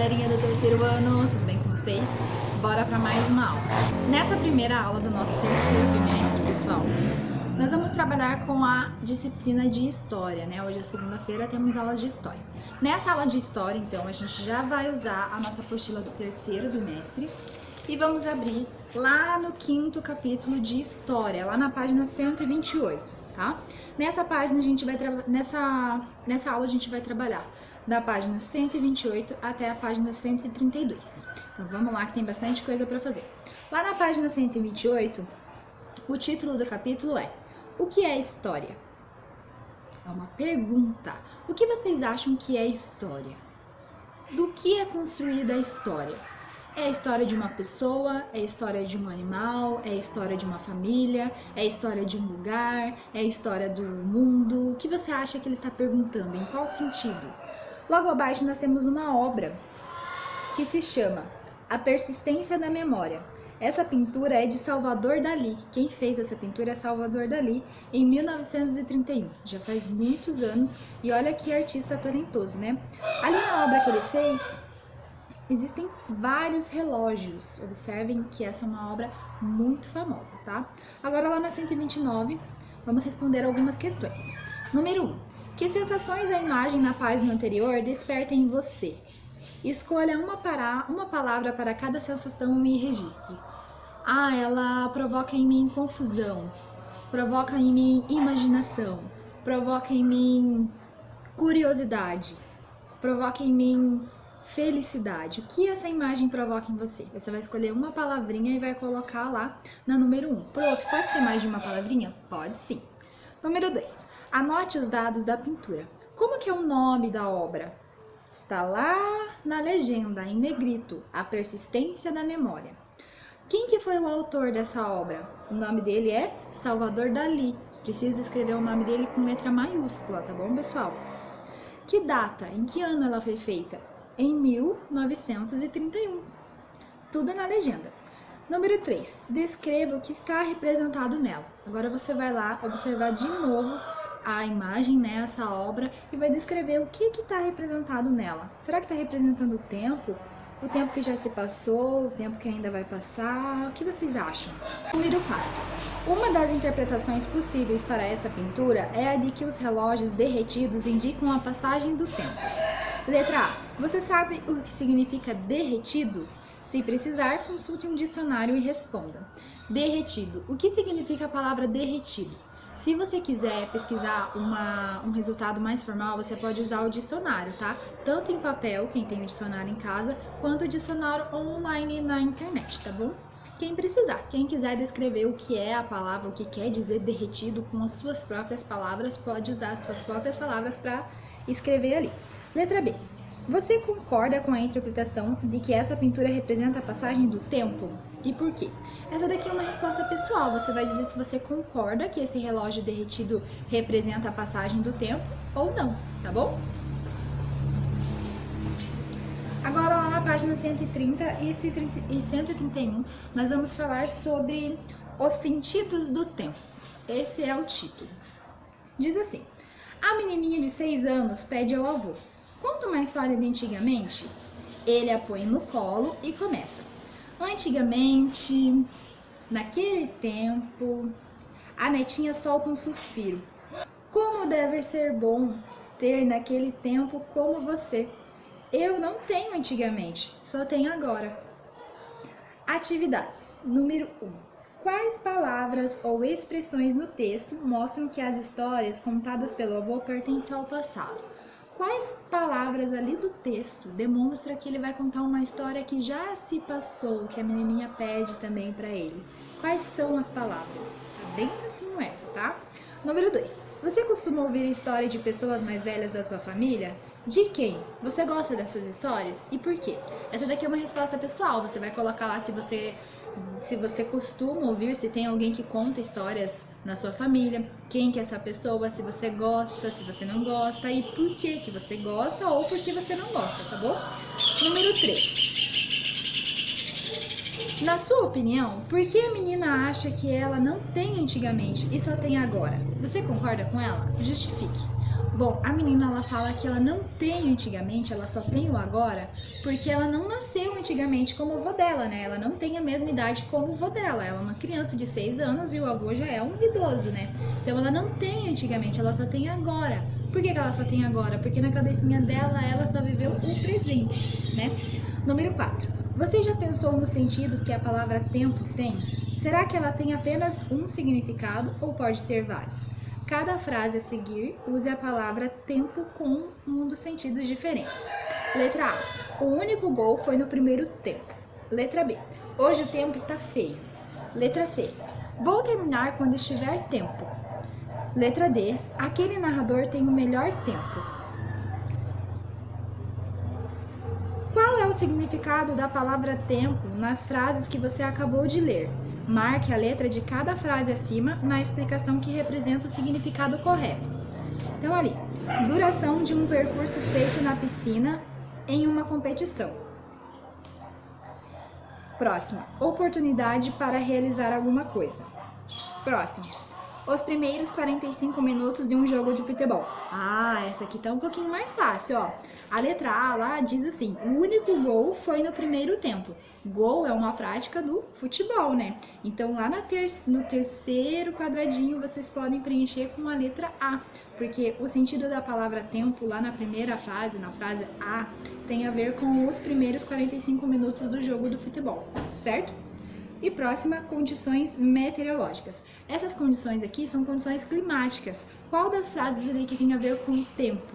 galerinha do terceiro ano, tudo bem com vocês? Bora para mais uma aula. Nessa primeira aula do nosso terceiro bimestre, pessoal, nós vamos trabalhar com a disciplina de História, né? Hoje é segunda-feira, temos aulas de História. Nessa aula de História, então, a gente já vai usar a nossa apostila do terceiro bimestre e vamos abrir lá no 5º capítulo de História, lá na página 128, tá? Nessa página a gente vai nessa aula a gente vai trabalhar da página 128 até a página 132. Então vamos lá que tem bastante coisa para fazer. Lá na página 128, o título do capítulo é: O que é história? É uma pergunta. O que vocês acham que é história? Do que é construída a história? É a história de uma pessoa, é a história de um animal, é a história de uma família, é a história de um lugar, é a história do mundo. O que você acha que ele está perguntando? Em qual sentido? Logo abaixo nós temos uma obra que se chama A Persistência da Memória. Essa pintura é de Salvador Dalí. Quem fez essa pintura é Salvador Dalí em 1931. Já faz muitos anos e olha que artista talentoso, né? Ali na obra que ele fez, existem vários relógios. Observem que essa é uma obra muito famosa, tá? Agora lá na 129, vamos responder algumas questões. Número 1. Que sensações a imagem na página anterior desperta em você? Escolha uma palavra para cada sensação e registre. Ela provoca em mim confusão, provoca em mim imaginação, provoca em mim curiosidade, provoca em mim felicidade. O que essa imagem provoca em você? Você vai escolher uma palavrinha e vai colocar lá na número 1. Prof, pode ser mais de uma palavrinha? Pode sim. Número 2. Anote os dados da pintura. Como que é o nome da obra? Está lá na legenda, em negrito, A Persistência da Memória. Quem que foi o autor dessa obra? O nome dele é Salvador Dalí. Precisa escrever o nome dele com letra maiúscula, tá bom, pessoal? Que data? Em que ano ela foi feita? Em 1931. Tudo na legenda. Número 3. Descreva o que está representado nela. Agora você vai lá observar de novo a imagem, né, essa obra, e vai descrever o que está representado nela. Será que está representando o tempo? O tempo que já se passou, o tempo que ainda vai passar? O que vocês acham? Número 4. Uma das interpretações possíveis para essa pintura é a de que os relógios derretidos indicam a passagem do tempo. Letra A. Você sabe o que significa derretido? Se precisar, consulte um dicionário e responda. Derretido. O que significa a palavra derretido? Se você quiser pesquisar um resultado mais formal, você pode usar o dicionário, tá? Tanto em papel, quem tem o dicionário em casa, quanto o dicionário online na internet, tá bom? Quem precisar. Quem quiser descrever o que é a palavra, o que quer dizer derretido com as suas próprias palavras, pode usar as suas próprias palavras para escrever ali. Letra B. Você concorda com a interpretação de que essa pintura representa a passagem do tempo? E por quê? Essa daqui é uma resposta pessoal. Você vai dizer se você concorda que esse relógio derretido representa a passagem do tempo ou não, tá bom? Agora lá na página 130 e 131, nós vamos falar sobre os sentidos do tempo. Esse é o título. Diz assim: a menininha de 6 anos pede ao avô: conta uma história de antigamente. Ele a põe no colo e começa. Antigamente, naquele tempo, a netinha solta um suspiro. Como deve ser bom ter naquele tempo como você. Eu não tenho antigamente, só tenho agora. Atividades. Número 1. Quais palavras ou expressões no texto mostram que as histórias contadas pelo avô pertencem ao passado? Quais palavras ali do texto demonstram que ele vai contar uma história que já se passou, que a menininha pede também para ele? Quais são as palavras? Tá bem assim essa, tá? Número 2. Você costuma ouvir a história de pessoas mais velhas da sua família? De quem? Você gosta dessas histórias? E por quê? Essa daqui é uma resposta pessoal. Você vai colocar lá se você costuma ouvir, se tem alguém que conta histórias na sua família, quem que é essa pessoa, se você gosta, se você não gosta e por que você gosta ou por que você não gosta, tá bom? Número 3. Na sua opinião, por que a menina acha que ela não tem antigamente e só tem agora? Você concorda com ela? Justifique. Bom, a menina ela fala que ela não tem antigamente, ela só tem o agora, Porque ela não nasceu antigamente como o avô dela, né? Ela não tem a mesma idade como o avô dela. Ela é uma criança de 6 anos e o avô já é um idoso, né? Então ela não tem antigamente, ela só tem agora. Por que ela só tem agora? Porque na cabecinha dela, ela só viveu o presente, né? Número 4. Você já pensou nos sentidos que a palavra tempo tem? Será que ela tem apenas um significado ou pode ter vários? Cada frase a seguir, use a palavra tempo com um dos sentidos diferentes. Letra A. O único gol foi no primeiro tempo. Letra B. Hoje o tempo está feio. Letra C. Vou terminar quando estiver tempo. Letra D. Aquele narrador tem o melhor tempo. Qual é o significado da palavra tempo nas frases que você acabou de ler? Marque a letra de cada frase acima na explicação que representa o significado correto. Então, ali, duração de um percurso feito na piscina em uma competição. Próximo, oportunidade para realizar alguma coisa. Próximo, os primeiros 45 minutos de um jogo de futebol. Ah, essa aqui tá um pouquinho mais fácil, ó. A letra A lá diz assim, o único gol foi no primeiro tempo. Gol é uma prática do futebol, né? Então, lá no terceiro quadradinho, vocês podem preencher com a letra A, porque o sentido da palavra tempo, lá na primeira frase, na frase A, tem a ver com os primeiros 45 minutos do jogo do futebol, certo? E próxima, condições meteorológicas. Essas condições aqui são condições climáticas. Qual das frases ali que tem a ver com o tempo?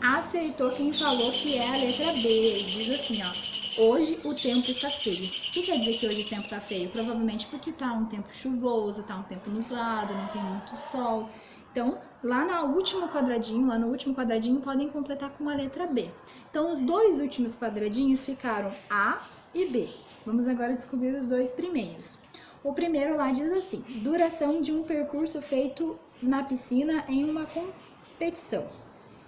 Acertou quem falou que é a letra B. Diz assim, ó. Hoje o tempo está feio. O que quer dizer que hoje o tempo está feio? Provavelmente porque tá um tempo chuvoso, tá um tempo nublado, não tem muito sol. Então, lá no último quadradinho, podem completar com a letra B. Então, os dois últimos quadradinhos ficaram A e B. Vamos agora descobrir os dois primeiros. O primeiro lá diz assim, duração de um percurso feito na piscina em uma competição.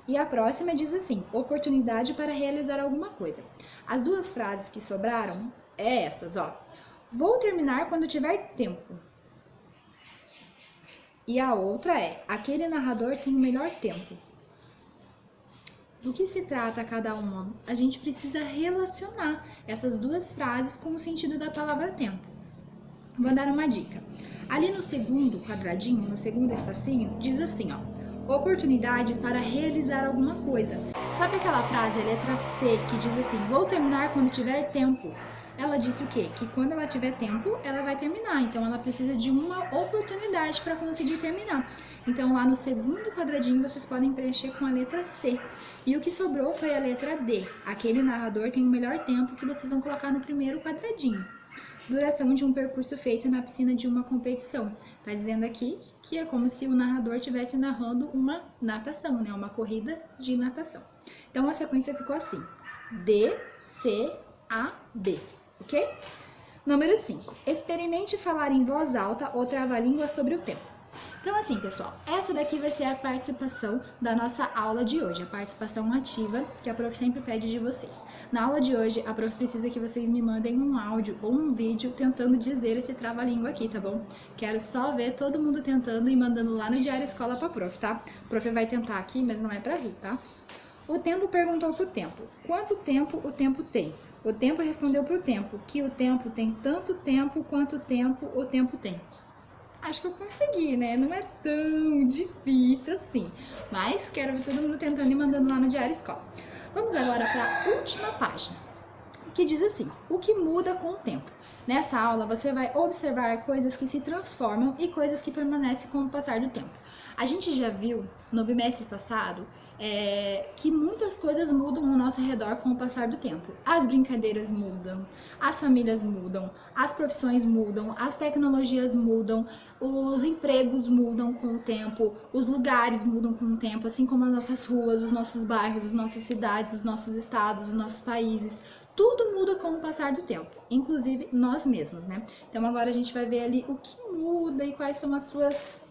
E a próxima diz assim, oportunidade para realizar alguma coisa. As duas frases que sobraram é essas, ó. Vou terminar quando tiver tempo. E a outra é, aquele narrador tem o melhor tempo. Do que se trata cada uma? A gente precisa relacionar essas duas frases com o sentido da palavra tempo. Vou dar uma dica. Ali no segundo quadradinho, no segundo espacinho, diz assim, ó. Oportunidade para realizar alguma coisa. Sabe aquela frase, a letra C, que diz assim, vou terminar quando tiver tempo? Ela disse o quê? Que quando ela tiver tempo, ela vai terminar. Então, ela precisa de uma oportunidade para conseguir terminar. Então, lá no segundo quadradinho, vocês podem preencher com a letra C. E o que sobrou foi a letra D. Aquele narrador tem o melhor tempo que vocês vão colocar no primeiro quadradinho. Duração de um percurso feito na piscina de uma competição. Tá dizendo aqui que é como se o narrador estivesse narrando uma natação, né? Uma corrida de natação. Então, a sequência ficou assim. D, C, A, B. Ok? Número 5. Experimente falar em voz alta ou trava-língua sobre o tempo. Então, assim, pessoal, essa daqui vai ser a participação da nossa aula de hoje, a participação ativa que a prof sempre pede de vocês. Na aula de hoje, a prof precisa que vocês me mandem um áudio ou um vídeo tentando dizer esse trava-língua aqui, tá bom? Quero só ver todo mundo tentando e mandando lá no Diário Escola pra prof, tá? A prof vai tentar aqui, mas não é pra rir, tá? O tempo perguntou pro tempo, quanto tempo o tempo tem? O tempo respondeu pro tempo, que o tempo tem tanto tempo quanto tempo o tempo tem. Acho que eu consegui, né? Não é tão difícil assim. Mas quero ver todo mundo tentando e mandando lá no Diário Escola. Vamos agora para a última página, que diz assim, o que muda com o tempo? Nessa aula, você vai observar coisas que se transformam e coisas que permanecem com o passar do tempo. A gente já viu no bimestre passado que muitas coisas mudam ao nosso redor com o passar do tempo. As brincadeiras mudam, as famílias mudam, as profissões mudam, as tecnologias mudam, os empregos mudam com o tempo, os lugares mudam com o tempo, assim como as nossas ruas, os nossos bairros, as nossas cidades, os nossos estados, os nossos países. Tudo muda com o passar do tempo, inclusive nós mesmos, né? Então agora a gente vai ver ali o que muda e quais são as suas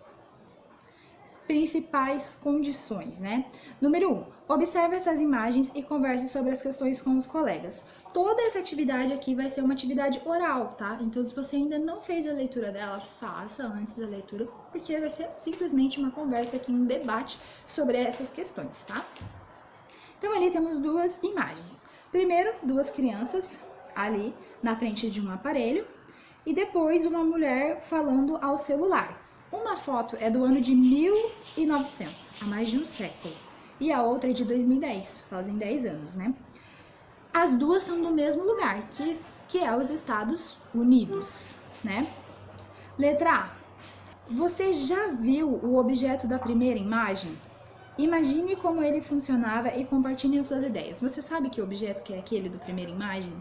principais condições, né? Número 1. Observe essas imagens e converse sobre as questões com os colegas. Toda essa atividade aqui vai ser uma atividade oral, tá? Então, se você ainda não fez a leitura dela, faça antes da leitura, porque vai ser simplesmente uma conversa aqui, um debate sobre essas questões, tá? Então ali temos duas imagens. Primeiro, duas crianças ali na frente de um aparelho e depois uma mulher falando ao celular. Uma foto é do ano de 1900, há mais de um século, e a outra é de 2010, fazem 10 anos, né? As duas são do mesmo lugar, que é os Estados Unidos, né? Letra A. Você já viu o objeto da primeira imagem? Imagine como ele funcionava e compartilhe as suas ideias. Você sabe que objeto que é aquele do primeira imagem?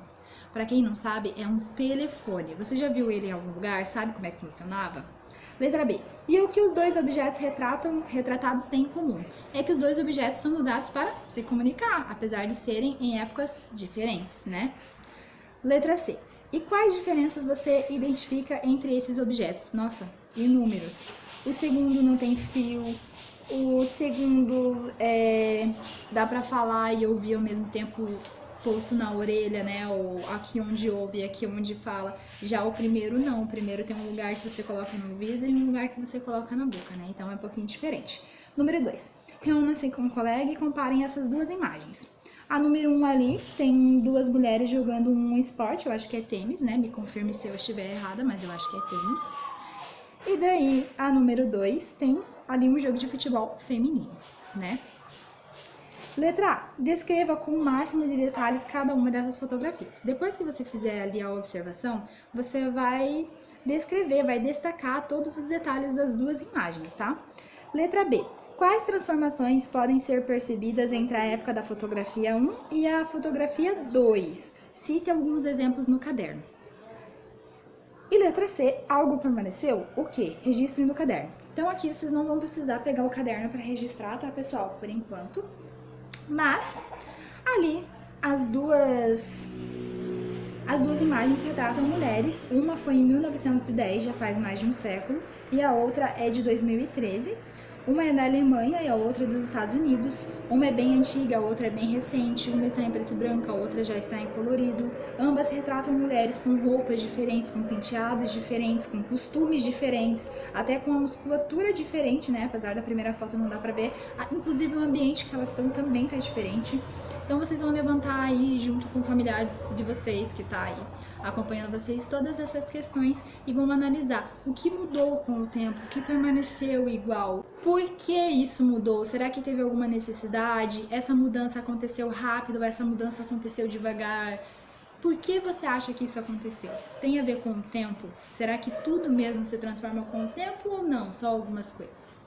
Para quem não sabe, é um telefone. Você já viu ele em algum lugar? Sabe como é que funcionava? Letra B. E o que os dois objetos retratados têm em comum? É que os dois objetos são usados para se comunicar, apesar de serem em épocas diferentes, né? Letra C. E quais diferenças você identifica entre esses objetos? Nossa, inúmeros. O segundo não tem fio. O segundo dá para falar e ouvir ao mesmo tempo posto na orelha, né? Ou aqui onde ouve e aqui onde fala. Já o primeiro não. O primeiro tem um lugar que você coloca no ouvido e um lugar que você coloca na boca, né? Então é um pouquinho diferente. Número 2. Reúna-se com um colega e comparem essas duas imagens. A número 1 ali tem duas mulheres jogando um esporte, eu acho que é tênis, né? Me confirme se eu estiver errada, mas eu acho que é tênis. E daí, a número 2 tem ali um jogo de futebol feminino, né? Letra A. Descreva com o máximo de detalhes cada uma dessas fotografias. Depois que você fizer ali a observação, você vai descrever, vai destacar todos os detalhes das duas imagens, tá? Letra B. Quais transformações podem ser percebidas entre a época da fotografia 1 e a fotografia 2? Cite alguns exemplos no caderno. E letra C, algo permaneceu? O quê? Registre no caderno. Então aqui vocês não vão precisar pegar o caderno para registrar, tá, pessoal? Por enquanto. Mas ali as duas imagens retratam mulheres. Uma foi em 1910, já faz mais de um século, e a outra é de 2013. Uma é da Alemanha e a outra é dos Estados Unidos. Uma é bem antiga, a outra é bem recente. Uma está em preto e branco, a outra já está em colorido. Ambas retratam mulheres com roupas diferentes, com penteados diferentes, com costumes diferentes, até com a musculatura diferente, né? Apesar da primeira foto não dá pra ver. Inclusive o ambiente que elas estão também tá diferente. Então vocês vão levantar aí, junto com o familiar de vocês que tá aí acompanhando vocês, todas essas questões e vamos analisar o que mudou com o tempo, o que permaneceu igual. Por que isso mudou? Será que teve alguma necessidade? Essa mudança aconteceu rápido? Essa mudança aconteceu devagar? Por que você acha que isso aconteceu? Tem a ver com o tempo? Será que tudo mesmo se transforma com o tempo ou não? Só algumas coisas.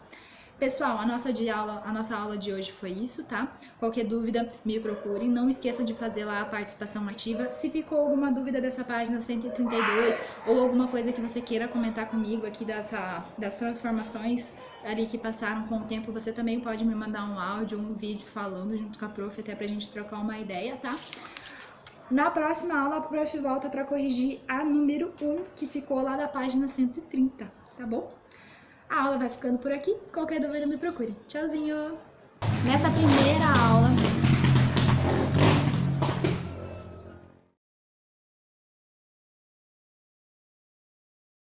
Pessoal, a nossa aula de hoje foi isso, tá? Qualquer dúvida, me procure. Não esqueça de fazer lá a participação ativa. Se ficou alguma dúvida dessa página 132 ou alguma coisa que você queira comentar comigo aqui das transformações ali que passaram com o tempo, você também pode me mandar um áudio, um vídeo falando junto com a prof, até pra gente trocar uma ideia, tá? Na próxima aula, a prof volta para corrigir a número 1, que ficou lá da página 130, tá bom? A aula vai ficando por aqui. Qualquer dúvida, me procure. Tchauzinho! Nessa primeira aula,